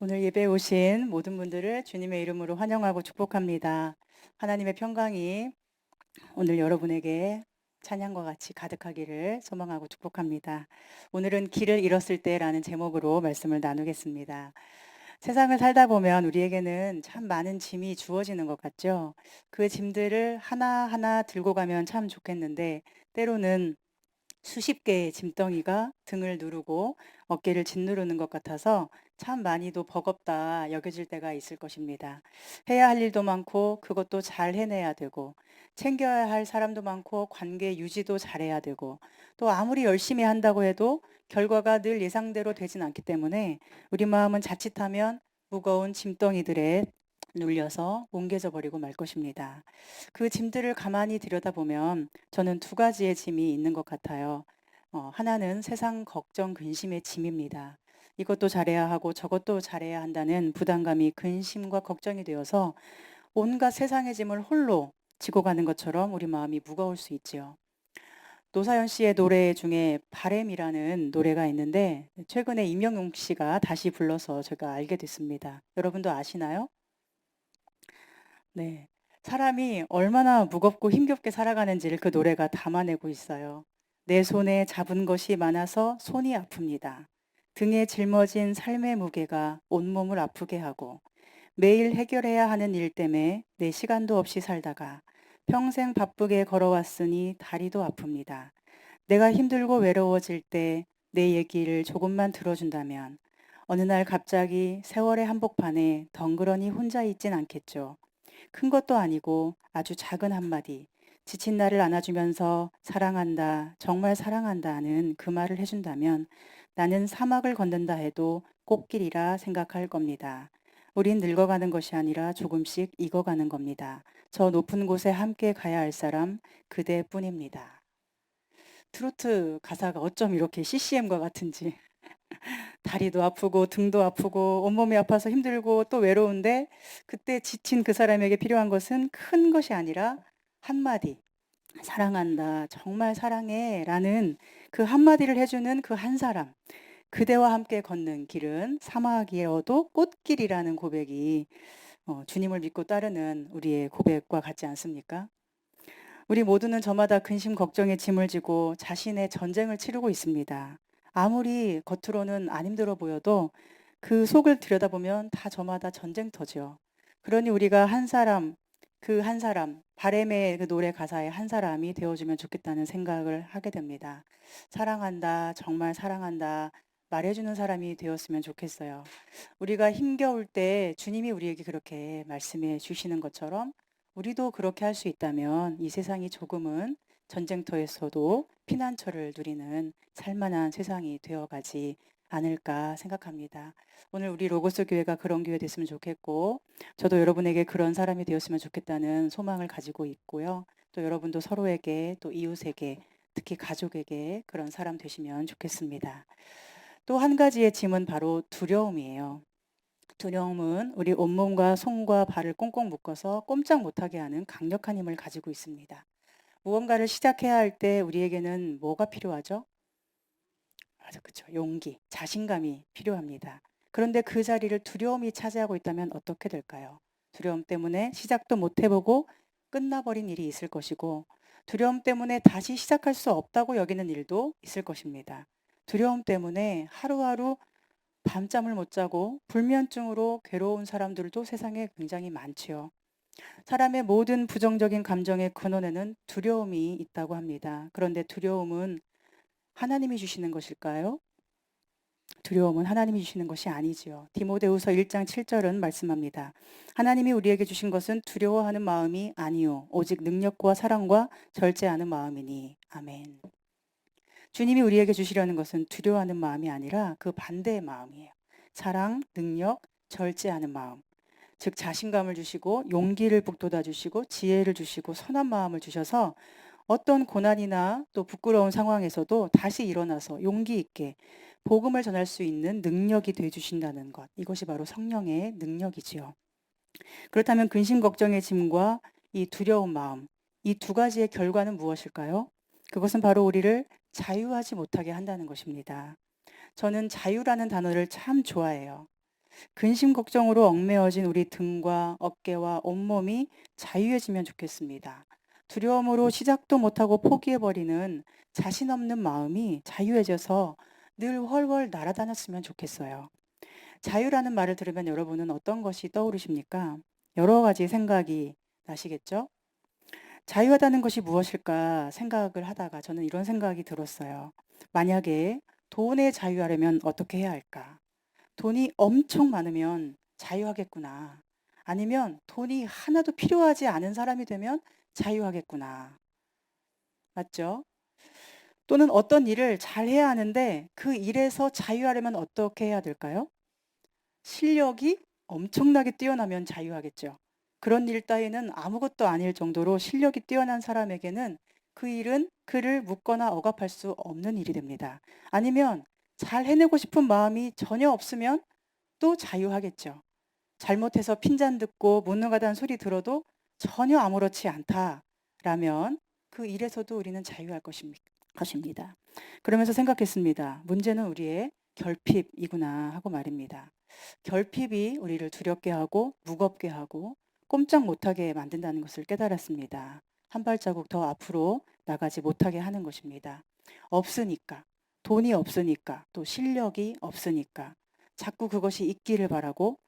오늘 예배에 오신 모든 분들을 주님의 이름으로 환영하고 축복합니다. 하나님의 평강이 오늘 여러분에게 찬양과 같이 가득하기를 소망하고 축복합니다. 오늘은 길을 잃었을 때라는 제목으로 말씀을 나누겠습니다. 세상을 살다 보면 우리에게는 참 많은 짐이 주어지는 것 같죠? 그 짐들을 하나하나 들고 가면 참 좋겠는데 때로는 수십 개의 짐덩이가 등을 누르고 어깨를 짓누르는 것 같아서 참 많이도 버겁다 여겨질 때가 있을 것입니다. 해야 할 일도 많고 그것도 잘 해내야 되고 챙겨야 할 사람도 많고 관계 유지도 잘해야 되고 또 아무리 열심히 한다고 해도 결과가 늘 예상대로 되진 않기 때문에 우리 마음은 자칫하면 무거운 짐덩이들에 눌려서 뭉개져 버리고 말 것입니다. 그 짐들을 가만히 들여다보면 저는 두 가지의 짐이 있는 것 같아요. 하나는 세상 걱정, 근심의 짐입니다. 이것도 잘해야 하고 저것도 잘해야 한다는 부담감이 근심과 걱정이 되어서 온갖 세상의 짐을 홀로 지고 가는 것처럼 우리 마음이 무거울 수 있지요. 노사연 씨의 노래 중에 바램이라는 노래가 있는데 최근에 임영웅 씨가 다시 불러서 제가 알게 됐습니다. 여러분도 아시나요? 네. 사람이 얼마나 무겁고 힘겹게 살아가는지를 그 노래가 담아내고 있어요. 내 손에 잡은 것이 많아서 손이 아픕니다. 등에 짊어진 삶의 무게가 온몸을 아프게 하고 매일 해결해야 하는 일 때문에 내 시간도 없이 살다가 평생 바쁘게 걸어왔으니 다리도 아픕니다. 내가 힘들고 외로워질 때 내 얘기를 조금만 들어준다면 어느 날 갑자기 세월의 한복판에 덩그러니 혼자 있진 않겠죠. 큰 것도 아니고 아주 작은 한마디. 지친 나를 안아주면서 사랑한다, 정말 사랑한다 하는 그 말을 해준다면 나는 사막을 건넌다 해도 꽃길이라 생각할 겁니다. 우린 늙어가는 것이 아니라 조금씩 익어가는 겁니다. 저 높은 곳에 함께 가야 할 사람 그대뿐입니다. 트로트 가사가 어쩜 이렇게 CCM과 같은지. 다리도 아프고 등도 아프고 온몸이 아파서 힘들고 또 외로운데 그때 지친 그 사람에게 필요한 것은 큰 것이 아니라 한마디. 사랑한다. 정말 사랑해. 라는 그 한마디를 해주는 그 한 사람. 그대와 함께 걷는 길은 사막이어도 꽃길이라는 고백이 주님을 믿고 따르는 우리의 고백과 같지 않습니까? 우리 모두는 저마다 근심 걱정의 짐을 지고 자신의 전쟁을 치르고 있습니다. 아무리 겉으로는 안 힘들어 보여도 그 속을 들여다보면 다 저마다 전쟁터죠. 그러니 우리가 한 사람, 그 한 사람, 바램의 그 노래 가사의 한 사람이 되어주면 좋겠다는 생각을 하게 됩니다. 사랑한다, 정말 사랑한다, 말해주는 사람이 되었으면 좋겠어요. 우리가 힘겨울 때 주님이 우리에게 그렇게 말씀해 주시는 것처럼 우리도 그렇게 할 수 있다면 이 세상이 조금은 전쟁터에서도 피난처를 누리는 살만한 세상이 되어가지 않을까 생각합니다. 오늘 우리 로고스 교회가 그런 교회 됐으면 좋겠고 저도 여러분에게 그런 사람이 되었으면 좋겠다는 소망을 가지고 있고요. 또 여러분도 서로에게 또 이웃에게 특히 가족에게 그런 사람 되시면 좋겠습니다. 또 한 가지의 짐은 바로 두려움이에요. 두려움은 우리 온몸과 손과 발을 꽁꽁 묶어서 꼼짝 못하게 하는 강력한 힘을 가지고 있습니다. 무언가를 시작해야 할 때 우리에게는 뭐가 필요하죠? 맞아, 그렇죠. 용기, 자신감이 필요합니다. 그런데 그 자리를 두려움이 차지하고 있다면 어떻게 될까요? 두려움 때문에 시작도 못 해보고 끝나버린 일이 있을 것이고 두려움 때문에 다시 시작할 수 없다고 여기는 일도 있을 것입니다. 두려움 때문에 하루하루 밤잠을 못 자고 불면증으로 괴로운 사람들도 세상에 굉장히 많지요. 사람의 모든 부정적인 감정의 근원에는 두려움이 있다고 합니다. 그런데 두려움은 하나님이 주시는 것일까요? 두려움은 하나님이 주시는 것이 아니지요. 디모데후서 1장 7절은 말씀합니다. 하나님이 우리에게 주신 것은 두려워하는 마음이 아니요 오직 능력과 사랑과 절제하는 마음이니. 아멘. 주님이 우리에게 주시려는 것은 두려워하는 마음이 아니라 그 반대의 마음이에요. 사랑, 능력, 절제하는 마음. 즉 자신감을 주시고 용기를 북돋아 주시고 지혜를 주시고 선한 마음을 주셔서 어떤 고난이나 또 부끄러운 상황에서도 다시 일어나서 용기 있게 복음을 전할 수 있는 능력이 되어 주신다는 것. 이것이 바로 성령의 능력이지요. 그렇다면 근심 걱정의 짐과 이 두려운 마음, 이 두 가지의 결과는 무엇일까요? 그것은 바로 우리를 자유하지 못하게 한다는 것입니다. 저는 자유라는 단어를 참 좋아해요. 근심 걱정으로 얽매여진 우리 등과 어깨와 온몸이 자유해지면 좋겠습니다. 두려움으로 시작도 못하고 포기해버리는 자신 없는 마음이 자유해져서 늘 훨훨 날아다녔으면 좋겠어요. 자유라는 말을 들으면 여러분은 어떤 것이 떠오르십니까? 여러 가지 생각이 나시겠죠? 자유하다는 것이 무엇일까 생각을 하다가 저는 이런 생각이 들었어요. 만약에 돈에 자유하려면 어떻게 해야 할까? 돈이 엄청 많으면 자유하겠구나. 아니면 돈이 하나도 필요하지 않은 사람이 되면 자유하겠구나. 맞죠? 또는 어떤 일을 잘 해야 하는데 그 일에서 자유하려면 어떻게 해야 될까요? 실력이 엄청나게 뛰어나면 자유하겠죠. 그런 일 따위는 아무것도 아닐 정도로 실력이 뛰어난 사람에게는 그 일은 그를 묶거나 억압할 수 없는 일이 됩니다. 아니면 잘 해내고 싶은 마음이 전혀 없으면 또 자유하겠죠. 잘못해서 핀잔 듣고 무능하다는 소리 들어도 전혀 아무렇지 않다라면 그 일에서도 우리는 자유할 것입니다. 그러면서 생각했습니다. 문제는 우리의 결핍이구나 하고 말입니다. 결핍이 우리를 두렵게 하고 무겁게 하고 꼼짝 못하게 만든다는 것을 깨달았습니다. 한 발자국 더 앞으로 나가지 못하게 하는 것입니다. 없으니까, 돈이 없으니까, 또 실력이 없으니까 자꾸 그것이 있기를 바라고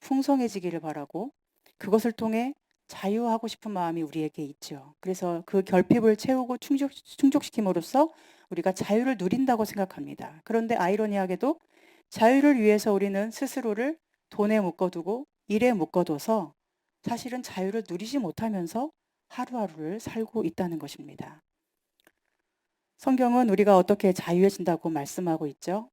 풍성해지기를 바라고 그것을 통해 자유하고 싶은 마음이 우리에게 있죠. 그래서 그 결핍을 채우고 충족시킴으로써 우리가 자유를 누린다고 생각합니다. 그런데 아이러니하게도 자유를 위해서 우리는 스스로를 돈에 묶어두고 일에 묶어둬서 사실은 자유를 누리지 못하면서 하루하루를 살고 있다는 것입니다. 성경은 우리가 어떻게 자유해진다고 말씀하고 있죠?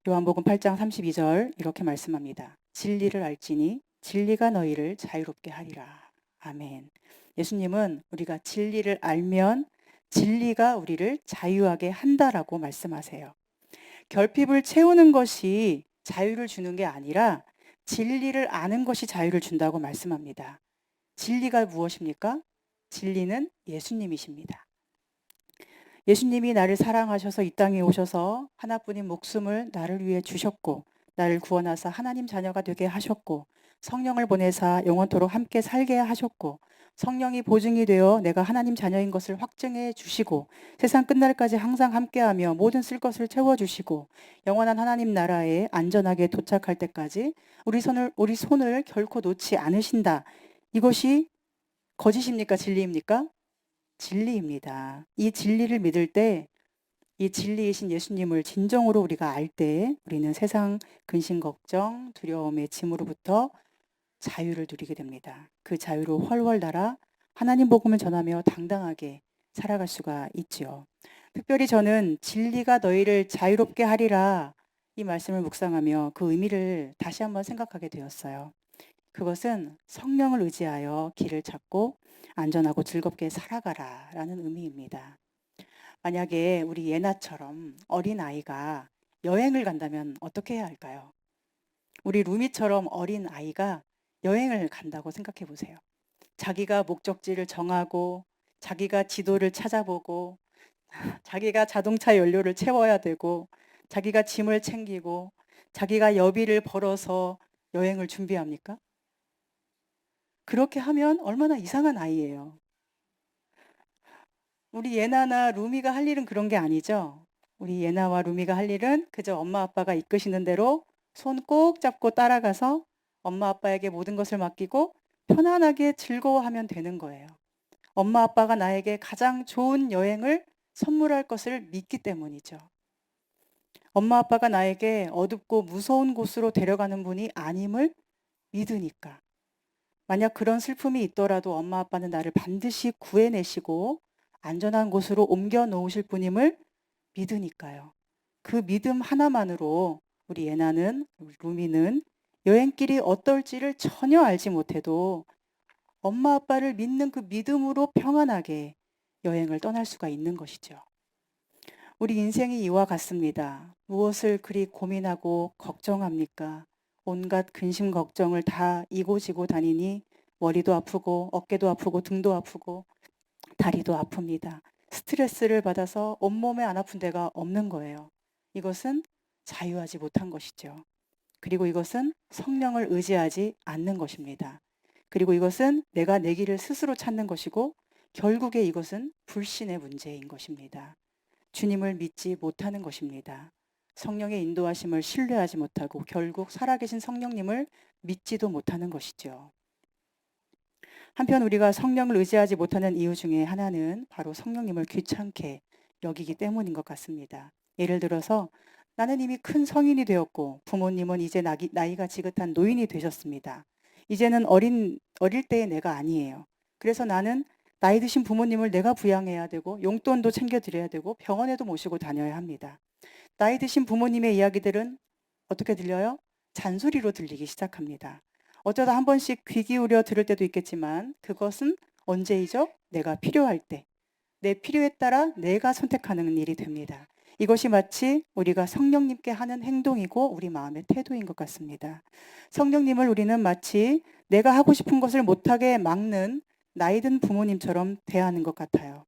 요한복음 8장 32절 이렇게 말씀합니다. 진리를 알지니 진리가 너희를 자유롭게 하리라. 아멘. 예수님은 우리가 진리를 알면 진리가 우리를 자유하게 한다라고 말씀하세요. 결핍을 채우는 것이 자유를 주는 게 아니라 진리를 아는 것이 자유를 준다고 말씀합니다. 진리가 무엇입니까? 진리는 예수님이십니다. 예수님이 나를 사랑하셔서 이 땅에 오셔서 하나뿐인 목숨을 나를 위해 주셨고 나를 구원하사 하나님 자녀가 되게 하셨고 성령을 보내사 영원토록 함께 살게 하셨고 성령이 보증이 되어 내가 하나님 자녀인 것을 확증해 주시고 세상 끝날까지 항상 함께하며 모든 쓸 것을 채워주시고 영원한 하나님 나라에 안전하게 도착할 때까지 우리 손을 결코 놓지 않으신다. 이것이 거짓입니까? 진리입니까? 진리입니다. 이 진리를 믿을 때, 이 진리이신 예수님을 진정으로 우리가 알 때, 우리는 세상 근심, 걱정, 두려움의 짐으로부터 자유를 누리게 됩니다. 그 자유로 훨훨 날아 하나님 복음을 전하며 당당하게 살아갈 수가 있지요. 특별히 저는 진리가 너희를 자유롭게 하리라 이 말씀을 묵상하며 그 의미를 다시 한번 생각하게 되었어요. 그것은 성령을 의지하여 길을 찾고 안전하고 즐겁게 살아가라 라는 의미입니다. 만약에 우리 예나처럼 어린 아이가 여행을 간다면 어떻게 해야 할까요? 우리 루미처럼 어린 아이가 여행을 간다고 생각해 보세요. 자기가 목적지를 정하고 자기가 지도를 찾아보고 자기가 자동차 연료를 채워야 되고 자기가 짐을 챙기고 자기가 여비를 벌어서 여행을 준비합니까? 그렇게 하면 얼마나 이상한 아이예요. 우리 예나나 루미가 할 일은 그런 게 아니죠. 우리 예나와 루미가 할 일은 그저 엄마 아빠가 이끄시는 대로 손 꼭 잡고 따라가서 엄마 아빠에게 모든 것을 맡기고 편안하게 즐거워하면 되는 거예요. 엄마 아빠가 나에게 가장 좋은 여행을 선물할 것을 믿기 때문이죠. 엄마 아빠가 나에게 어둡고 무서운 곳으로 데려가는 분이 아님을 믿으니까. 만약 그런 슬픔이 있더라도 엄마 아빠는 나를 반드시 구해내시고 안전한 곳으로 옮겨 놓으실 분임을 믿으니까요. 그 믿음 하나만으로 우리 예나는, 우리 루미는 여행길이 어떨지를 전혀 알지 못해도 엄마 아빠를 믿는 그 믿음으로 평안하게 여행을 떠날 수가 있는 것이죠. 우리 인생이 이와 같습니다. 무엇을 그리 고민하고 걱정합니까? 온갖 근심 걱정을 다 이고 지고 다니니 머리도 아프고 어깨도 아프고 등도 아프고 다리도 아픕니다. 스트레스를 받아서 온몸에 안 아픈 데가 없는 거예요. 이것은 자유하지 못한 것이죠. 그리고 이것은 성령을 의지하지 않는 것입니다. 그리고 이것은 내가 내 길을 스스로 찾는 것이고 결국에 이것은 불신의 문제인 것입니다. 주님을 믿지 못하는 것입니다. 성령의 인도하심을 신뢰하지 못하고 결국 살아계신 성령님을 믿지도 못하는 것이죠. 한편 우리가 성령을 의지하지 못하는 이유 중에 하나는 바로 성령님을 귀찮게 여기기 때문인 것 같습니다. 예를 들어서 나는 이미 큰 성인이 되었고 부모님은 이제 나이가 지긋한 노인이 되셨습니다. 이제는 어릴 때의 내가 아니에요. 그래서 나는 나이 드신 부모님을 내가 부양해야 되고 용돈도 챙겨드려야 되고 병원에도 모시고 다녀야 합니다. 나이 드신 부모님의 이야기들은 어떻게 들려요? 잔소리로 들리기 시작합니다. 어쩌다 한 번씩 귀 기울여 들을 때도 있겠지만 그것은 언제이죠? 내가 필요할 때. 내 필요에 따라 내가 선택하는 일이 됩니다. 이것이 마치 우리가 성령님께 하는 행동이고 우리 마음의 태도인 것 같습니다. 성령님을 우리는 마치 내가 하고 싶은 것을 못하게 막는 나이든 부모님처럼 대하는 것 같아요.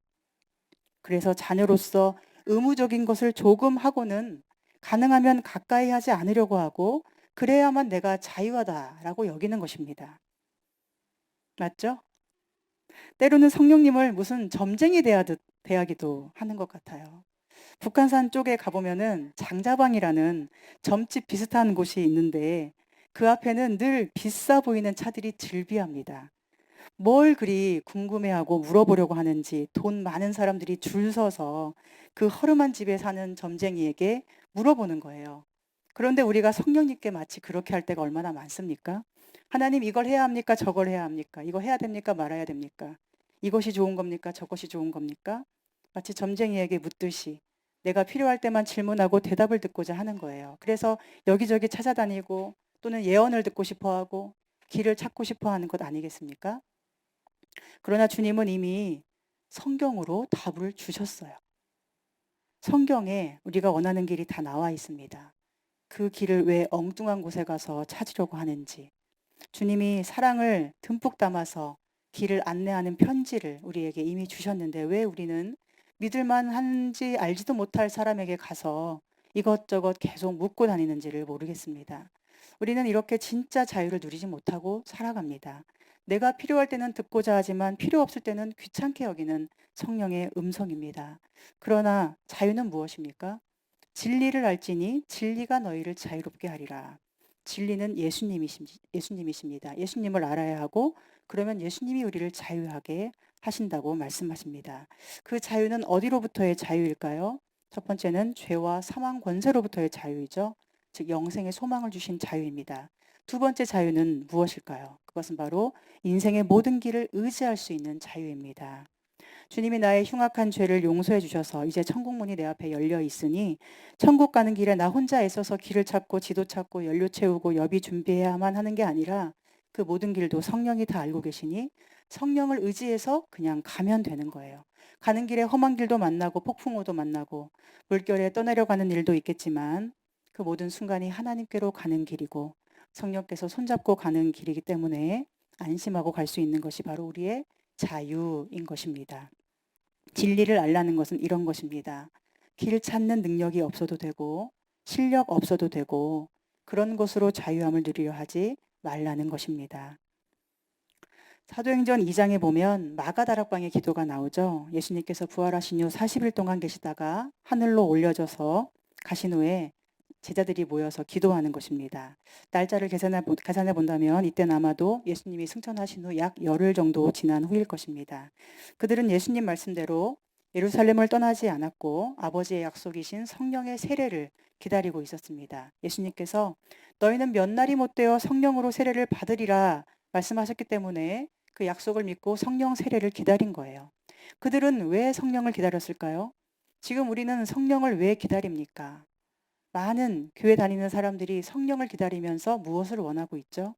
그래서 자녀로서 의무적인 것을 조금 하고는 가능하면 가까이 하지 않으려고 하고 그래야만 내가 자유하다라고 여기는 것입니다. 맞죠? 때로는 성령님을 무슨 점쟁이 대하기도 하는 것 같아요. 북한산 쪽에 가보면은 장자방이라는 점집 비슷한 곳이 있는데 그 앞에는 늘 비싸 보이는 차들이 즐비합니다. 뭘 그리 궁금해하고 물어보려고 하는지 돈 많은 사람들이 줄 서서 그 허름한 집에 사는 점쟁이에게 물어보는 거예요. 그런데 우리가 성령님께 마치 그렇게 할 때가 얼마나 많습니까? 하나님 이걸 해야 합니까? 저걸 해야 합니까? 이거 해야 됩니까? 말아야 됩니까? 이것이 좋은 겁니까? 저것이 좋은 겁니까? 마치 점쟁이에게 묻듯이 내가 필요할 때만 질문하고 대답을 듣고자 하는 거예요. 그래서 여기저기 찾아다니고 또는 예언을 듣고 싶어 하고 길을 찾고 싶어 하는 것 아니겠습니까? 그러나 주님은 이미 성경으로 답을 주셨어요. 성경에 우리가 원하는 길이 다 나와 있습니다. 그 길을 왜 엉뚱한 곳에 가서 찾으려고 하는지. 주님이 사랑을 듬뿍 담아서 길을 안내하는 편지를 우리에게 이미 주셨는데 왜 우리는 믿을만 한지 알지도 못할 사람에게 가서 이것저것 계속 묻고 다니는지를 모르겠습니다. 우리는 이렇게 진짜 자유를 누리지 못하고 살아갑니다. 내가 필요할 때는 듣고자 하지만 필요 없을 때는 귀찮게 여기는 성령의 음성입니다. 그러나 자유는 무엇입니까? 진리를 알지니 진리가 너희를 자유롭게 하리라. 진리는 예수님이십니다. 예수님을 알아야 하고 그러면 예수님이 우리를 자유하게 하신다고 말씀하십니다. 그 자유는 어디로부터의 자유일까요? 첫 번째는 죄와 사망 권세로부터의 자유이죠. 즉 영생의 소망을 주신 자유입니다. 두 번째 자유는 무엇일까요? 그것은 바로 인생의 모든 길을 의지할 수 있는 자유입니다. 주님이 나의 흉악한 죄를 용서해 주셔서 이제 천국문이 내 앞에 열려 있으니 천국 가는 길에 나 혼자 애써서 길을 찾고 지도 찾고 연료 채우고 여비 준비해야만 하는 게 아니라 그 모든 길도 성령이 다 알고 계시니 성령을 의지해서 그냥 가면 되는 거예요. 가는 길에 험한 길도 만나고 폭풍우도 만나고 물결에 떠내려가는 일도 있겠지만 그 모든 순간이 하나님께로 가는 길이고 성령께서 손잡고 가는 길이기 때문에 안심하고 갈 수 있는 것이 바로 우리의 자유인 것입니다. 진리를 알라는 것은 이런 것입니다. 길 찾는 능력이 없어도 되고 실력 없어도 되고 그런 것으로 자유함을 누리려 하지 말라는 것입니다. 사도행전 2장에 보면 마가다락방의 기도가 나오죠. 예수님께서 부활하신 후 40일 동안 계시다가 하늘로 올려져서 가신 후에 제자들이 모여서 기도하는 것입니다. 날짜를 계산해 본다면 이때는 아마도 예수님이 승천하신 후 약 열흘 정도 지난 후일 것입니다. 그들은 예수님 말씀대로 예루살렘을 떠나지 않았고 아버지의 약속이신 성령의 세례를 기다리고 있었습니다. 예수님께서 너희는 몇 날이 못되어 성령으로 세례를 받으리라 말씀하셨기 때문에 그 약속을 믿고 성령 세례를 기다린 거예요. 그들은 왜 성령을 기다렸을까요? 지금 우리는 성령을 왜 기다립니까? 많은 교회 다니는 사람들이 성령을 기다리면서 무엇을 원하고 있죠?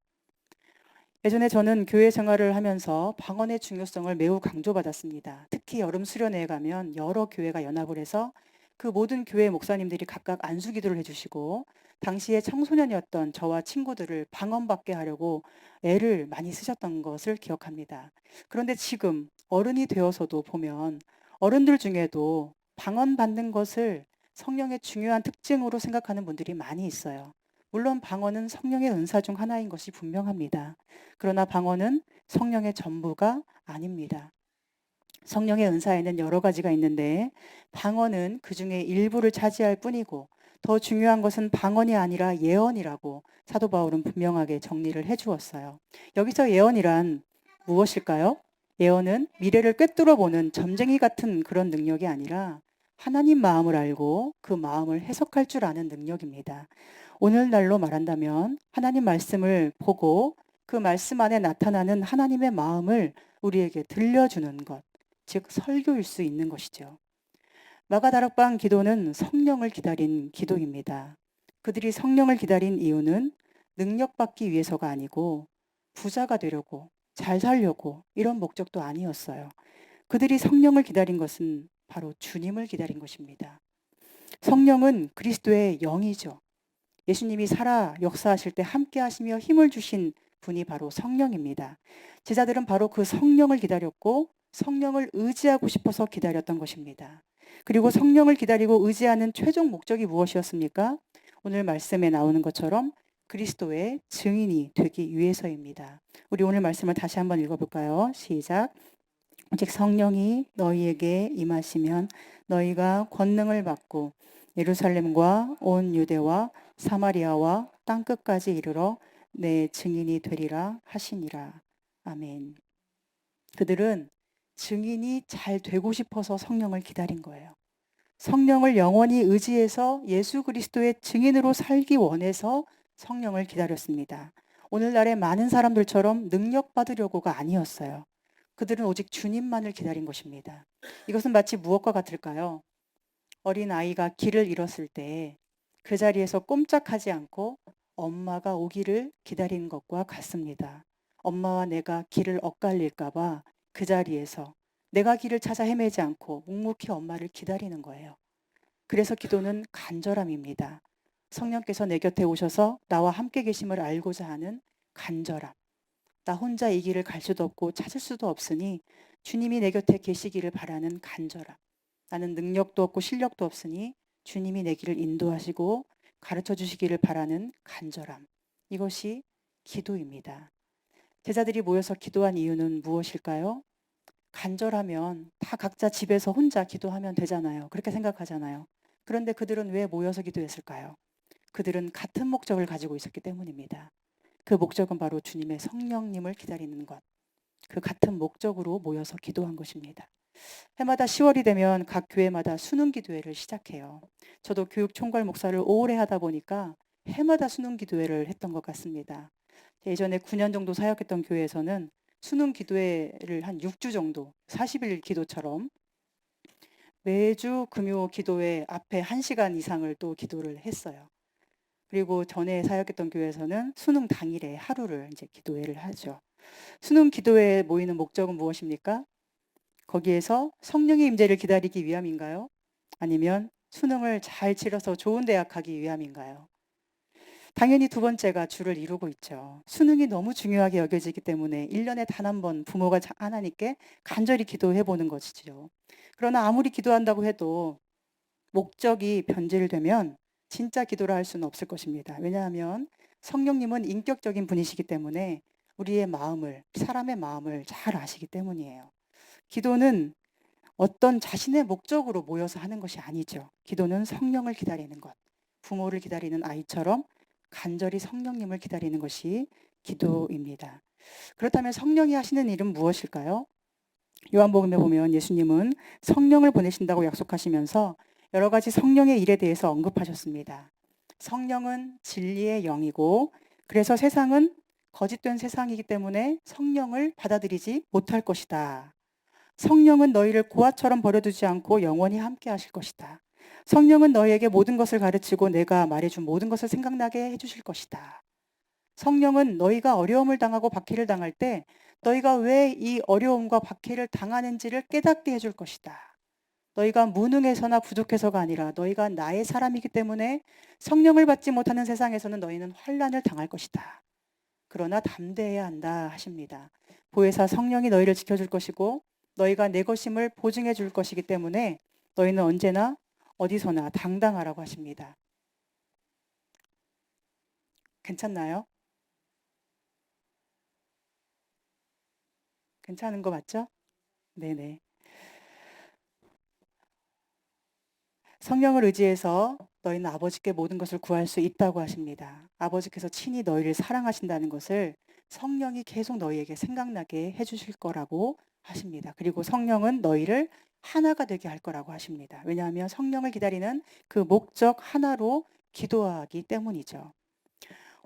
예전에 저는 교회 생활을 하면서 방언의 중요성을 매우 강조받았습니다. 특히 여름 수련회에 가면 여러 교회가 연합을 해서 그 모든 교회 목사님들이 각각 안수기도를 해주시고 당시에 청소년이었던 저와 친구들을 방언받게 하려고 애를 많이 쓰셨던 것을 기억합니다. 그런데 지금 어른이 되어서도 보면 어른들 중에도 방언 받는 것을 성령의 중요한 특징으로 생각하는 분들이 많이 있어요. 물론 방언은 성령의 은사 중 하나인 것이 분명합니다. 그러나 방언은 성령의 전부가 아닙니다. 성령의 은사에는 여러 가지가 있는데 방언은 그 중에 일부를 차지할 뿐이고 더 중요한 것은 방언이 아니라 예언이라고 사도 바울은 분명하게 정리를 해 주었어요. 여기서 예언이란 무엇일까요? 예언은 미래를 꿰뚫어 보는 점쟁이 같은 그런 능력이 아니라 하나님 마음을 알고 그 마음을 해석할 줄 아는 능력입니다. 오늘날로 말한다면 하나님 말씀을 보고 그 말씀 안에 나타나는 하나님의 마음을 우리에게 들려주는 것, 즉 설교일 수 있는 것이죠. 마가다락방 기도는 성령을 기다린 기도입니다. 그들이 성령을 기다린 이유는 능력받기 위해서가 아니고 부자가 되려고 잘 살려고 이런 목적도 아니었어요. 그들이 성령을 기다린 것은 바로 주님을 기다린 것입니다. 성령은 그리스도의 영이죠. 예수님이 살아 역사하실 때 함께 하시며 힘을 주신 분이 바로 성령입니다. 제자들은 바로 그 성령을 기다렸고 성령을 의지하고 싶어서 기다렸던 것입니다. 그리고 성령을 기다리고 의지하는 최종 목적이 무엇이었습니까? 오늘 말씀에 나오는 것처럼 그리스도의 증인이 되기 위해서입니다. 우리 오늘 말씀을 다시 한번 읽어볼까요? 시작. 오직 성령이 너희에게 임하시면 너희가 권능을 받고 예루살렘과 온 유대와 사마리아와 땅끝까지 이르러 내 증인이 되리라 하시니라. 아멘. 그들은 증인이 잘 되고 싶어서 성령을 기다린 거예요. 성령을 영원히 의지해서 예수 그리스도의 증인으로 살기 원해서 성령을 기다렸습니다. 오늘날의 많은 사람들처럼 능력 받으려고가 아니었어요. 그들은 오직 주님만을 기다린 것입니다. 이것은 마치 무엇과 같을까요? 어린 아이가 길을 잃었을 때 그 자리에서 꼼짝하지 않고 엄마가 오기를 기다리는 것과 같습니다. 엄마와 내가 길을 엇갈릴까봐 그 자리에서 내가 길을 찾아 헤매지 않고 묵묵히 엄마를 기다리는 거예요. 그래서 기도는 간절함입니다. 성령께서 내 곁에 오셔서 나와 함께 계심을 알고자 하는 간절함. 나 혼자 이 길을 갈 수도 없고 찾을 수도 없으니 주님이 내 곁에 계시기를 바라는 간절함. 나는 능력도 없고 실력도 없으니 주님이 내 길을 인도하시고 가르쳐 주시기를 바라는 간절함. 이것이 기도입니다. 제자들이 모여서 기도한 이유는 무엇일까요? 간절하면 다 각자 집에서 혼자 기도하면 되잖아요. 그렇게 생각하잖아요. 그런데 그들은 왜 모여서 기도했을까요? 그들은 같은 목적을 가지고 있었기 때문입니다. 그 목적은 바로 주님의 성령님을 기다리는 것. 그 같은 목적으로 모여서 기도한 것입니다. 해마다 10월이 되면 각 교회마다 수능 기도회를 시작해요. 저도 교육 총괄 목사를 오래 하다 보니까 해마다 수능 기도회를 했던 것 같습니다. 예전에 9년 정도 사역했던 교회에서는 수능 기도회를 한 6주 정도 40일 기도처럼 매주 금요 기도회 앞에 1시간 이상을 또 기도를 했어요. 그리고 전에 사역했던 교회에서는 수능 당일에 하루를 이제 기도회를 하죠. 수능 기도회에 모이는 목적은 무엇입니까? 거기에서 성령의 임재를 기다리기 위함인가요? 아니면 수능을 잘 치러서 좋은 대학 가기 위함인가요? 당연히 두 번째가 주를 이루고 있죠. 수능이 너무 중요하게 여겨지기 때문에 1년에 단 한 번 부모가 하나님께 간절히 기도해 보는 것이죠. 그러나 아무리 기도한다고 해도 목적이 변질되면 진짜 기도를 할 수는 없을 것입니다. 왜냐하면 성령님은 인격적인 분이시기 때문에 우리의 마음을, 사람의 마음을 잘 아시기 때문이에요. 기도는 어떤 자신의 목적으로 모여서 하는 것이 아니죠. 기도는 성령을 기다리는 것. 부모를 기다리는 아이처럼 간절히 성령님을 기다리는 것이 기도입니다. 그렇다면 성령이 하시는 일은 무엇일까요? 요한복음에 보면 예수님은 성령을 보내신다고 약속하시면서 여러 가지 성령의 일에 대해서 언급하셨습니다. 성령은 진리의 영이고 그래서 세상은 거짓된 세상이기 때문에 성령을 받아들이지 못할 것이다. 성령은 너희를 고아처럼 버려두지 않고 영원히 함께 하실 것이다. 성령은 너희에게 모든 것을 가르치고 내가 말해준 모든 것을 생각나게 해주실 것이다. 성령은 너희가 어려움을 당하고 박해를 당할 때 너희가 왜 이 어려움과 박해를 당하는지를 깨닫게 해줄 것이다. 너희가 무능해서나 부족해서가 아니라 너희가 나의 사람이기 때문에 성령을 받지 못하는 세상에서는 너희는 환난을 당할 것이다. 그러나 담대해야 한다 하십니다. 보혜사 성령이 너희를 지켜줄 것이고 너희가 내 것임을 보증해 줄 것이기 때문에 너희는 언제나 어디서나 당당하라고 하십니다. 괜찮나요? 괜찮은 거 맞죠? 네네. 성령을 의지해서 너희는 아버지께 모든 것을 구할 수 있다고 하십니다. 아버지께서 친히 너희를 사랑하신다는 것을 성령이 계속 너희에게 생각나게 해주실 거라고 하십니다. 그리고 성령은 너희를 하나가 되게 할 거라고 하십니다. 왜냐하면 성령을 기다리는 그 목적 하나로 기도하기 때문이죠.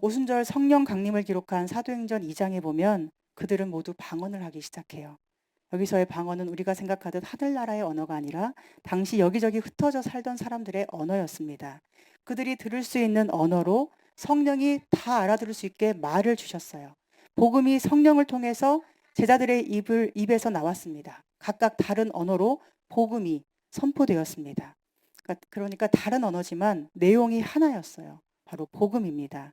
오순절 성령 강림을 기록한 사도행전 2장에 보면 그들은 모두 방언을 하기 시작해요. 여기서의 방언은 우리가 생각하듯 하늘나라의 언어가 아니라 당시 여기저기 흩어져 살던 사람들의 언어였습니다. 그들이 들을 수 있는 언어로 성령이 다 알아들을 수 있게 말을 주셨어요. 복음이 성령을 통해서 제자들의 입에서 나왔습니다. 각각 다른 언어로 복음이 선포되었습니다. 그러니까 다른 언어지만 내용이 하나였어요. 바로 복음입니다.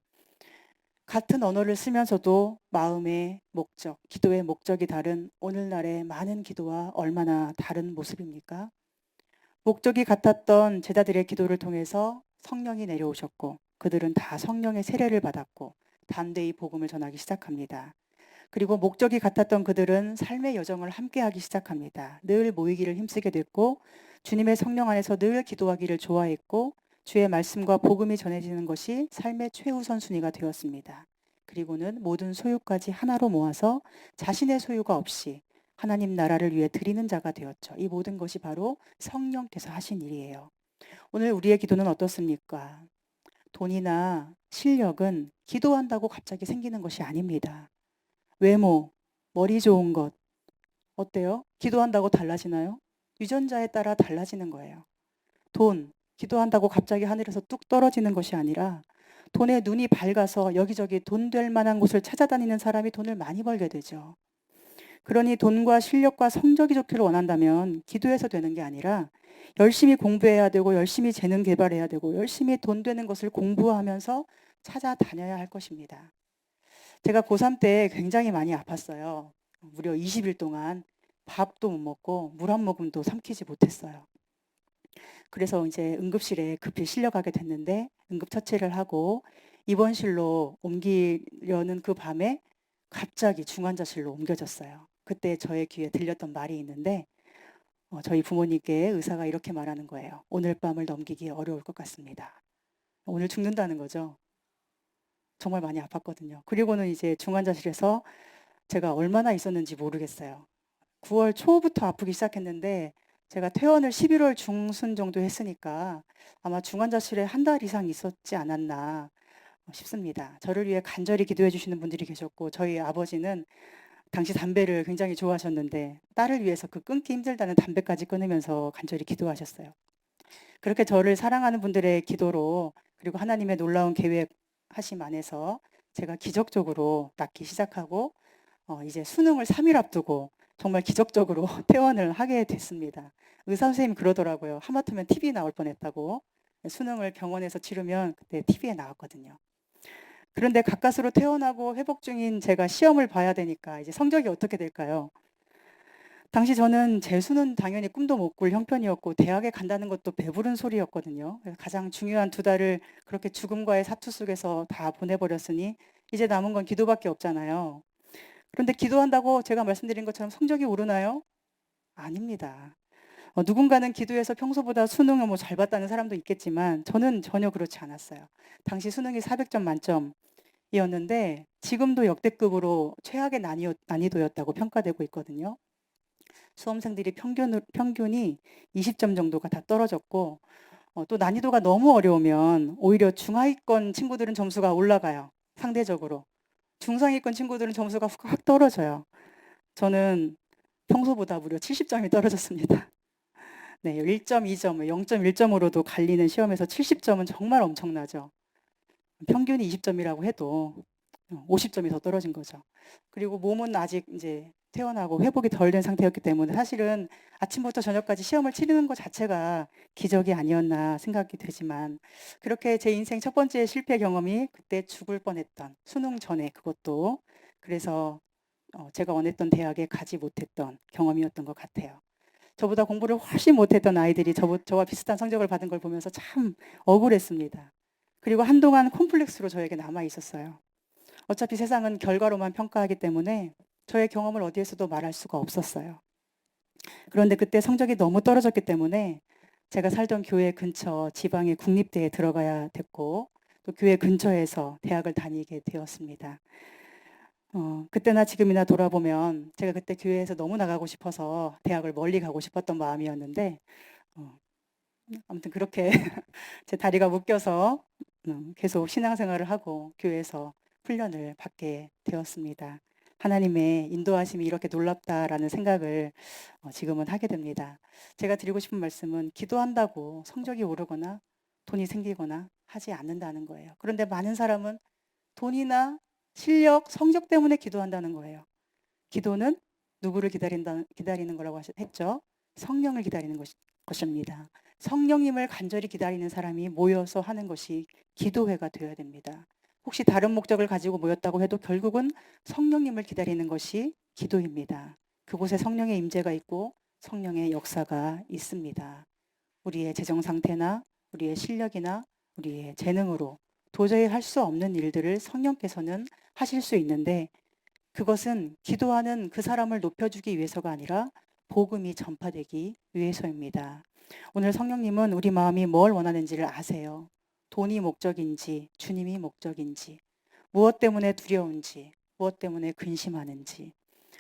같은 언어를 쓰면서도 마음의 목적, 기도의 목적이 다른 오늘날의 많은 기도와 얼마나 다른 모습입니까? 목적이 같았던 제자들의 기도를 통해서 성령이 내려오셨고 그들은 다 성령의 세례를 받았고 담대히 복음을 전하기 시작합니다. 그리고 목적이 같았던 그들은 삶의 여정을 함께하기 시작합니다. 늘 모이기를 힘쓰게 됐고 주님의 성령 안에서 늘 기도하기를 좋아했고 주의 말씀과 복음이 전해지는 것이 삶의 최우선 순위가 되었습니다. 그리고는 모든 소유까지 하나로 모아서 자신의 소유가 없이 하나님 나라를 위해 드리는 자가 되었죠. 이 모든 것이 바로 성령께서 하신 일이에요. 오늘 우리의 기도는 어떻습니까? 돈이나 실력은 기도한다고 갑자기 생기는 것이 아닙니다. 외모, 머리 좋은 것, 어때요? 기도한다고 달라지나요? 유전자에 따라 달라지는 거예요. 돈, 기도한다고 갑자기 하늘에서 뚝 떨어지는 것이 아니라 돈에 눈이 밝아서 여기저기 돈 될 만한 곳을 찾아다니는 사람이 돈을 많이 벌게 되죠. 그러니 돈과 실력과 성적이 좋기를 원한다면 기도해서 되는 게 아니라 열심히 공부해야 되고 열심히 재능 개발해야 되고 열심히 돈 되는 것을 공부하면서 찾아다녀야 할 것입니다. 제가 고3 때 굉장히 많이 아팠어요. 무려 20일 동안 밥도 못 먹고 물 한 모금도 삼키지 못했어요. 그래서 이제 응급실에 급히 실려가게 됐는데 응급처치를 하고 입원실로 옮기려는 그 밤에 갑자기 중환자실로 옮겨졌어요. 그때 저의 귀에 들렸던 말이 있는데 저희 부모님께 의사가 이렇게 말하는 거예요. 오늘 밤을 넘기기 어려울 것 같습니다. 오늘 죽는다는 거죠. 정말 많이 아팠거든요. 그리고는 이제 중환자실에서 제가 얼마나 있었는지 모르겠어요. 9월 초부터 아프기 시작했는데 제가 퇴원을 11월 중순 정도 했으니까 아마 중환자실에 한 달 이상 있었지 않았나 싶습니다. 저를 위해 간절히 기도해 주시는 분들이 계셨고 저희 아버지는 당시 담배를 굉장히 좋아하셨는데 딸을 위해서 그 끊기 힘들다는 담배까지 끊으면서 간절히 기도하셨어요. 그렇게 저를 사랑하는 분들의 기도로 그리고 하나님의 놀라운 계획하심 안에서 제가 기적적으로 낫기 시작하고 이제 수능을 3일 앞두고 정말 기적적으로 퇴원을 하게 됐습니다. 의사 선생님이 그러더라고요. 하마터면 TV에 나올 뻔했다고. 수능을 병원에서 치르면 그때 TV에 나왔거든요. 그런데 가까스로 퇴원하고 회복 중인 제가 시험을 봐야 되니까 이제 성적이 어떻게 될까요? 당시 저는 재수는 당연히 꿈도 못 꿀 형편이었고 대학에 간다는 것도 배부른 소리였거든요. 그래서 가장 중요한 2달을 그렇게 죽음과의 사투 속에서 다 보내버렸으니 이제 남은 건 기도밖에 없잖아요. 그런데 기도한다고 제가 말씀드린 것처럼 성적이 오르나요? 아닙니다. 누군가는 기도해서 평소보다 수능을 뭐 잘 봤다는 사람도 있겠지만 저는 전혀 그렇지 않았어요. 당시 수능이 400점 만점이었는데 지금도 역대급으로 최악의 난이도였다고 평가되고 있거든요. 수험생들이 평균이 20점 정도가 다 떨어졌고 또 난이도가 너무 어려우면 오히려 중하위권 친구들은 점수가 올라가요. 상대적으로. 중상위권 친구들은 점수가 확 떨어져요. 저는 평소보다 무려 70점이 떨어졌습니다. 네, 1.2점, 0.1점으로도 갈리는 시험에서 70점은 정말 엄청나죠. 평균이 20점이라고 해도 50점이 더 떨어진 거죠. 그리고 몸은 아직 이제 퇴원하고 회복이 덜 된 상태였기 때문에 사실은 아침부터 저녁까지 시험을 치르는 것 자체가 기적이 아니었나 생각이 되지만 그렇게 제 인생 첫 번째 실패 경험이 그때 죽을 뻔했던 수능 전에 그것도 그래서 제가 원했던 대학에 가지 못했던 경험이었던 것 같아요. 저보다 공부를 훨씬 못했던 아이들이 저와 비슷한 성적을 받은 걸 보면서 참 억울했습니다. 그리고 한동안 콤플렉스로 저에게 남아 있었어요. 어차피 세상은 결과로만 평가하기 때문에 저의 경험을 어디에서도 말할 수가 없었어요. 그런데 그때 성적이 너무 떨어졌기 때문에 제가 살던 교회 근처 지방의 국립대에 들어가야 됐고, 또 교회 근처에서 대학을 다니게 되었습니다. 그때나 지금이나 돌아보면 제가 그때 교회에서 너무 나가고 싶어서 대학을 멀리 가고 싶었던 마음이었는데, 어, 아무튼 그렇게 제 다리가 묶여서 계속 신앙생활을 하고 교회에서 훈련을 받게 되었습니다. 하나님의 인도하심이 이렇게 놀랍다라는 생각을 지금은 하게 됩니다. 제가 드리고 싶은 말씀은 기도한다고 성적이 오르거나 돈이 생기거나 하지 않는다는 거예요. 그런데 많은 사람은 돈이나 실력, 성적 때문에 기도한다는 거예요. 기도는 누구를 기다리는 거라고 했죠? 성령을 기다리는 것입니다. 성령님을 간절히 기다리는 사람이 모여서 하는 것이 기도회가 되어야 됩니다. 혹시 다른 목적을 가지고 모였다고 해도 결국은 성령님을 기다리는 것이 기도입니다. 그곳에 성령의 임재가 있고 성령의 역사가 있습니다. 우리의 재정 상태나 우리의 실력이나 우리의 재능으로 도저히 할 수 없는 일들을 성령께서는 하실 수 있는데, 그것은 기도하는 그 사람을 높여주기 위해서가 아니라 복음이 전파되기 위해서입니다. 오늘 성령님은 우리 마음이 뭘 원하는지를 아세요. 돈이 목적인지 주님이 목적인지, 무엇 때문에 두려운지, 무엇 때문에 근심하는지,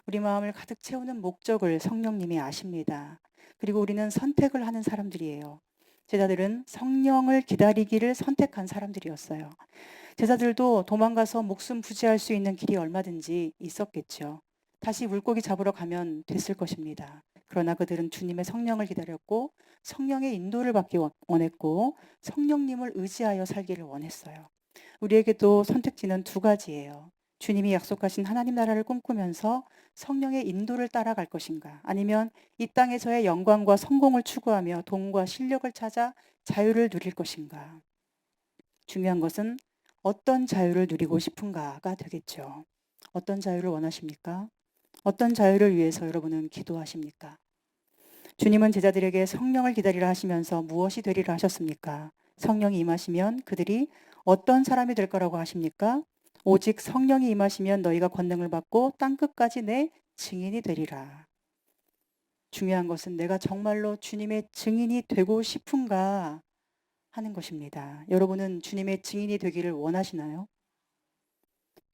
우리 마음을 가득 채우는 목적을 성령님이 아십니다. 그리고 우리는 선택을 하는 사람들이에요. 제자들은 성령을 기다리기를 선택한 사람들이었어요. 제자들도 도망가서 목숨 부지할 수 있는 길이 얼마든지 있었겠죠. 다시 물고기 잡으러 가면 됐을 것입니다. 그러나 그들은 주님의 성령을 기다렸고 성령의 인도를 받기 원했고 성령님을 의지하여 살기를 원했어요. 우리에게도 선택지는 두 가지예요. 주님이 약속하신 하나님 나라를 꿈꾸면서 성령의 인도를 따라갈 것인가, 아니면 이 땅에서의 영광과 성공을 추구하며 돈과 실력을 찾아 자유를 누릴 것인가. 중요한 것은 어떤 자유를 누리고 싶은가가 되겠죠. 어떤 자유를 원하십니까? 어떤 자유를 위해서 여러분은 기도하십니까? 주님은 제자들에게 성령을 기다리라 하시면서 무엇이 되리라 하셨습니까? 성령이 임하시면 그들이 어떤 사람이 될 거라고 하십니까? 오직 성령이 임하시면 너희가 권능을 받고 땅끝까지 내 증인이 되리라. 중요한 것은 내가 정말로 주님의 증인이 되고 싶은가 하는 것입니다. 여러분은 주님의 증인이 되기를 원하시나요?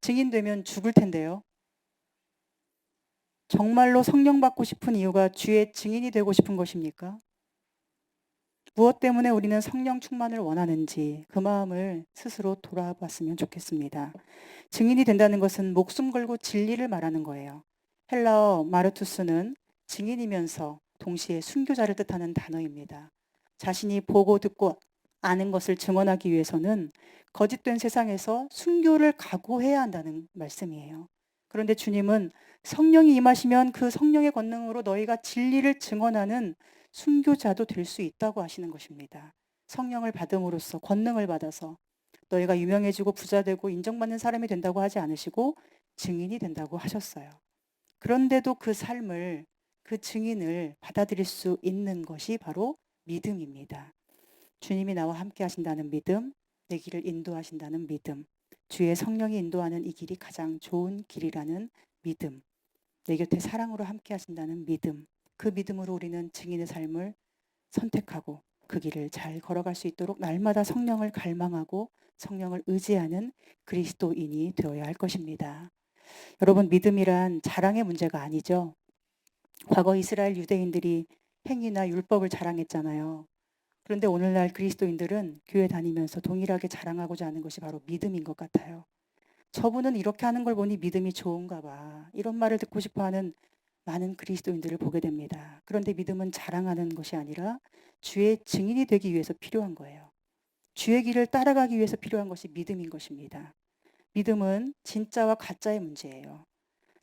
증인되면 죽을 텐데요. 정말로 성령 받고 싶은 이유가 주의 증인이 되고 싶은 것입니까? 무엇 때문에 우리는 성령 충만을 원하는지 그 마음을 스스로 돌아봤으면 좋겠습니다. 증인이 된다는 것은 목숨 걸고 진리를 말하는 거예요. 헬라어 마르투스는 증인이면서 동시에 순교자를 뜻하는 단어입니다. 자신이 보고 듣고 아는 것을 증언하기 위해서는 거짓된 세상에서 순교를 각오해야 한다는 말씀이에요. 그런데 주님은 성령이 임하시면 그 성령의 권능으로 너희가 진리를 증언하는 순교자도 될 수 있다고 하시는 것입니다. 성령을 받음으로써 권능을 받아서 너희가 유명해지고 부자되고 인정받는 사람이 된다고 하지 않으시고 증인이 된다고 하셨어요. 그런데도 그 삶을, 그 증인을 받아들일 수 있는 것이 바로 믿음입니다. 주님이 나와 함께 하신다는 믿음, 내 길을 인도하신다는 믿음, 주의 성령이 인도하는 이 길이 가장 좋은 길이라는 믿음, 내 곁에 사랑으로 함께 하신다는 믿음, 그 믿음으로 우리는 증인의 삶을 선택하고 그 길을 잘 걸어갈 수 있도록 날마다 성령을 갈망하고 성령을 의지하는 그리스도인이 되어야 할 것입니다. 여러분, 믿음이란 자랑의 문제가 아니죠. 과거 이스라엘 유대인들이 행위나 율법을 자랑했잖아요. 그런데 오늘날 그리스도인들은 교회 다니면서 동일하게 자랑하고자 하는 것이 바로 믿음인 것 같아요. 저분은 이렇게 하는 걸 보니 믿음이 좋은가 봐. 이런 말을 듣고 싶어 하는 많은 그리스도인들을 보게 됩니다. 그런데 믿음은 자랑하는 것이 아니라 주의 증인이 되기 위해서 필요한 거예요. 주의 길을 따라가기 위해서 필요한 것이 믿음인 것입니다. 믿음은 진짜와 가짜의 문제예요.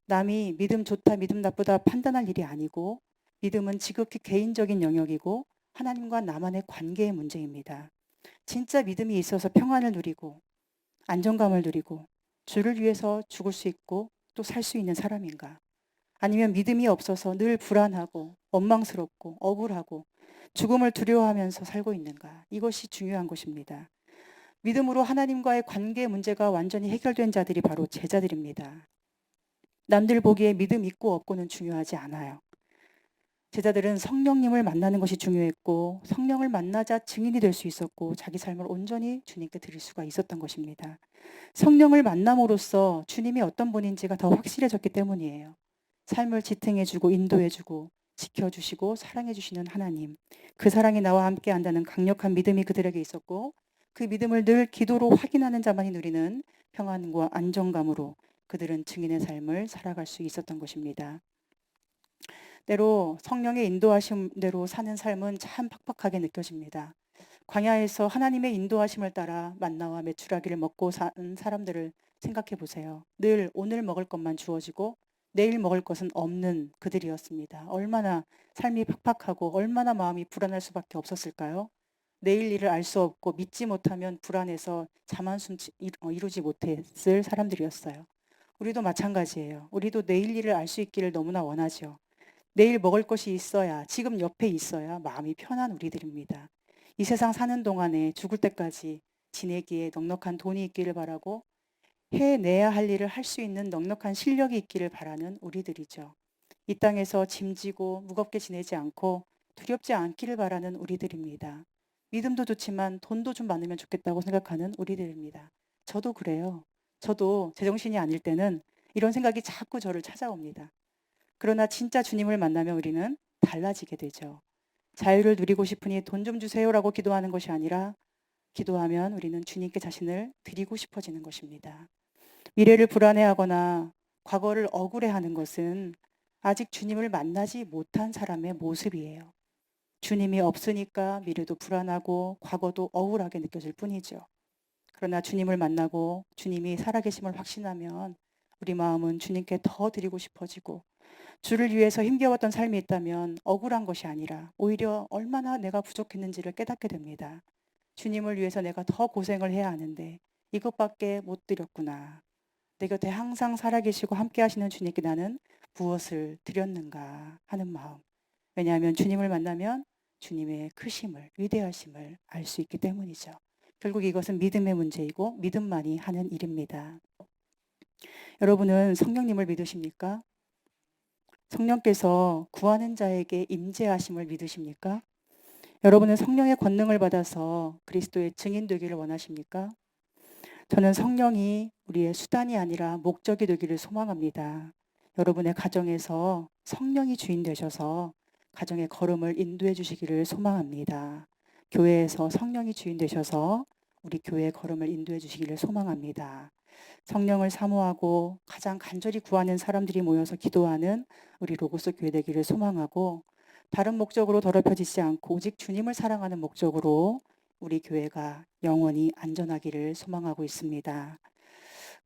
남이 믿음 좋다, 믿음 나쁘다 판단할 일이 아니고, 믿음은 지극히 개인적인 영역이고 하나님과 나만의 관계의 문제입니다. 진짜 믿음이 있어서 평안을 누리고 안정감을 누리고 주를 위해서 죽을 수 있고 또 살 수 있는 사람인가? 아니면 믿음이 없어서 늘 불안하고 원망스럽고 억울하고 죽음을 두려워하면서 살고 있는가? 이것이 중요한 것입니다. 믿음으로 하나님과의 관계 문제가 완전히 해결된 자들이 바로 제자들입니다. 남들 보기에 믿음 있고 없고는 중요하지 않아요. 제자들은 성령님을 만나는 것이 중요했고 성령을 만나자 증인이 될 수 있었고 자기 삶을 온전히 주님께 드릴 수가 있었던 것입니다. 성령을 만남으로써 주님이 어떤 분인지가 더 확실해졌기 때문이에요. 삶을 지탱해주고 인도해주고 지켜주시고 사랑해주시는 하나님, 그 사랑이 나와 함께 한다는 강력한 믿음이 그들에게 있었고 그 믿음을 늘 기도로 확인하는 자만이 누리는 평안과 안정감으로 그들은 증인의 삶을 살아갈 수 있었던 것입니다. 때로 성령의 인도하심대로 사는 삶은 참 팍팍하게 느껴집니다. 광야에서 하나님의 인도하심을 따라 만나와 메추라기를 먹고 사는 사람들을 생각해 보세요. 늘 오늘 먹을 것만 주어지고 내일 먹을 것은 없는 그들이었습니다. 얼마나 삶이 팍팍하고 얼마나 마음이 불안할 수밖에 없었을까요? 내일 일을 알 수 없고 믿지 못하면 불안해서 잠 한숨 이루지 못했을 사람들이었어요. 우리도 마찬가지예요. 우리도 내일 일을 알 수 있기를 너무나 원하죠. 내일 먹을 것이 있어야, 지금 옆에 있어야 마음이 편한 우리들입니다. 이 세상 사는 동안에 죽을 때까지 지내기에 넉넉한 돈이 있기를 바라고 해내야 할 일을 할 수 있는 넉넉한 실력이 있기를 바라는 우리들이죠. 이 땅에서 짐지고 무겁게 지내지 않고 두렵지 않기를 바라는 우리들입니다. 믿음도 좋지만 돈도 좀 많으면 좋겠다고 생각하는 우리들입니다. 저도 그래요. 저도 제정신이 아닐 때는 이런 생각이 자꾸 저를 찾아옵니다. 그러나 진짜 주님을 만나면 우리는 달라지게 되죠. 자유를 누리고 싶으니 돈 좀 주세요라고 기도하는 것이 아니라 기도하면 우리는 주님께 자신을 드리고 싶어지는 것입니다. 미래를 불안해하거나 과거를 억울해하는 것은 아직 주님을 만나지 못한 사람의 모습이에요. 주님이 없으니까 미래도 불안하고 과거도 억울하게 느껴질 뿐이죠. 그러나 주님을 만나고 주님이 살아계심을 확신하면 우리 마음은 주님께 더 드리고 싶어지고 주를 위해서 힘겨웠던 삶이 있다면 억울한 것이 아니라 오히려 얼마나 내가 부족했는지를 깨닫게 됩니다. 주님을 위해서 내가 더 고생을 해야 하는데 이것밖에 못 드렸구나. 내 곁에 항상 살아계시고 함께 하시는 주님께 나는 무엇을 드렸는가 하는 마음. 왜냐하면 주님을 만나면 주님의 크심을, 위대하심을 알 수 있기 때문이죠. 결국 이것은 믿음의 문제이고 믿음만이 하는 일입니다. 여러분은 성령님을 믿으십니까? 성령께서 구하는 자에게 임재하심을 믿으십니까? 여러분은 성령의 권능을 받아서 그리스도의 증인 되기를 원하십니까? 저는 성령이 우리의 수단이 아니라 목적이 되기를 소망합니다. 여러분의 가정에서 성령이 주인 되셔서 가정의 걸음을 인도해 주시기를 소망합니다. 교회에서 성령이 주인 되셔서 우리 교회의 걸음을 인도해 주시기를 소망합니다. 성령을 사모하고 가장 간절히 구하는 사람들이 모여서 기도하는 우리 로고스 교회 되기를 소망하고 다른 목적으로 더럽혀지지 않고 오직 주님을 사랑하는 목적으로 우리 교회가 영원히 안전하기를 소망하고 있습니다.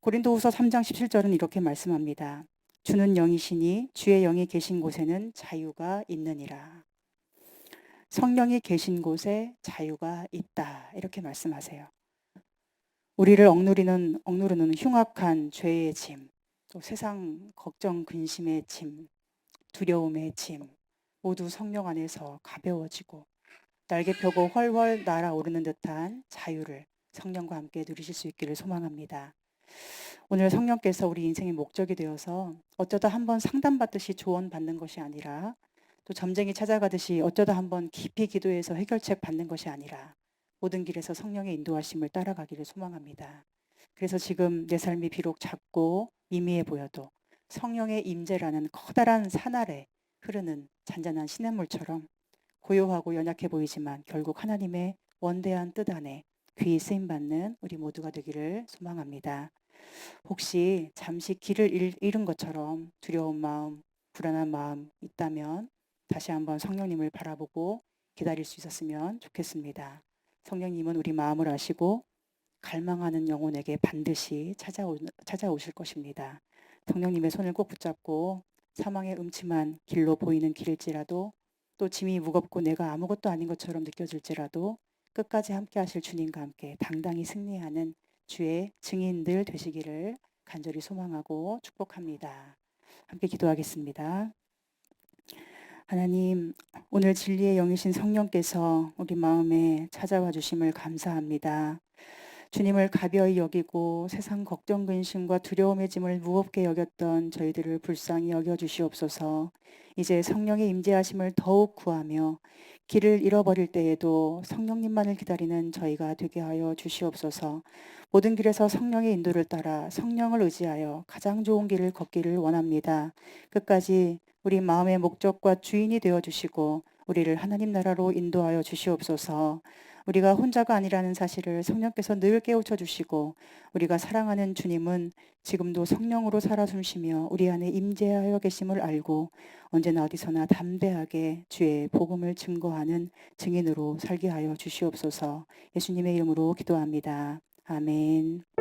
고린도후서 3장 17절은 이렇게 말씀합니다. 주는 영이시니 주의 영이 계신 곳에는 자유가 있느니라. 성령이 계신 곳에 자유가 있다. 이렇게 말씀하세요. 우리를 억누르는 흉악한 죄의 짐, 또 세상 걱정 근심의 짐, 두려움의 짐 모두 성령 안에서 가벼워지고 날개 펴고 훨훨 날아오르는 듯한 자유를 성령과 함께 누리실 수 있기를 소망합니다. 오늘 성령께서 우리 인생의 목적이 되어서 어쩌다 한번 상담받듯이 조언받는 것이 아니라 또 점쟁이 찾아가듯이 어쩌다 한번 깊이 기도해서 해결책 받는 것이 아니라 모든 길에서 성령의 인도하심을 따라가기를 소망합니다. 그래서 지금 내 삶이 비록 작고 미미해 보여도 성령의 임재라는 커다란 산 아래 흐르는 잔잔한 시냇물처럼 고요하고 연약해 보이지만 결국 하나님의 원대한 뜻 안에 귀히 쓰임받는 우리 모두가 되기를 소망합니다. 혹시 잠시 길을 잃은 것처럼 두려운 마음, 불안한 마음 있다면 다시 한번 성령님을 바라보고 기다릴 수 있었으면 좋겠습니다. 성령님은 우리 마음을 아시고 갈망하는 영혼에게 반드시 찾아오실 것입니다. 성령님의 손을 꼭 붙잡고 사망의 음침한 길로 보이는 길일지라도 또 짐이 무겁고 내가 아무것도 아닌 것처럼 느껴질지라도 끝까지 함께 하실 주님과 함께 당당히 승리하는 주의 증인들 되시기를 간절히 소망하고 축복합니다. 함께 기도하겠습니다. 하나님, 오늘 진리의 영이신 성령께서 우리 마음에 찾아와 주심을 감사합니다. 주님을 가벼이 여기고 세상 걱정 근심과 두려움의 짐을 무겁게 여겼던 저희들을 불쌍히 여겨 주시옵소서. 이제 성령의 임재하심을 더욱 구하며 길을 잃어버릴 때에도 성령님만을 기다리는 저희가 되게 하여 주시옵소서. 모든 길에서 성령의 인도를 따라 성령을 의지하여 가장 좋은 길을 걷기를 원합니다. 끝까지 우리 마음의 목적과 주인이 되어 주시고 우리를 하나님 나라로 인도하여 주시옵소서. 우리가 혼자가 아니라는 사실을 성령께서 늘 깨우쳐 주시고 우리가 사랑하는 주님은 지금도 성령으로 살아 숨쉬며 우리 안에 임재하여 계심을 알고 언제나 어디서나 담대하게 주의 복음을 증거하는 증인으로 살게 하여 주시옵소서. 예수님의 이름으로 기도합니다. 아멘.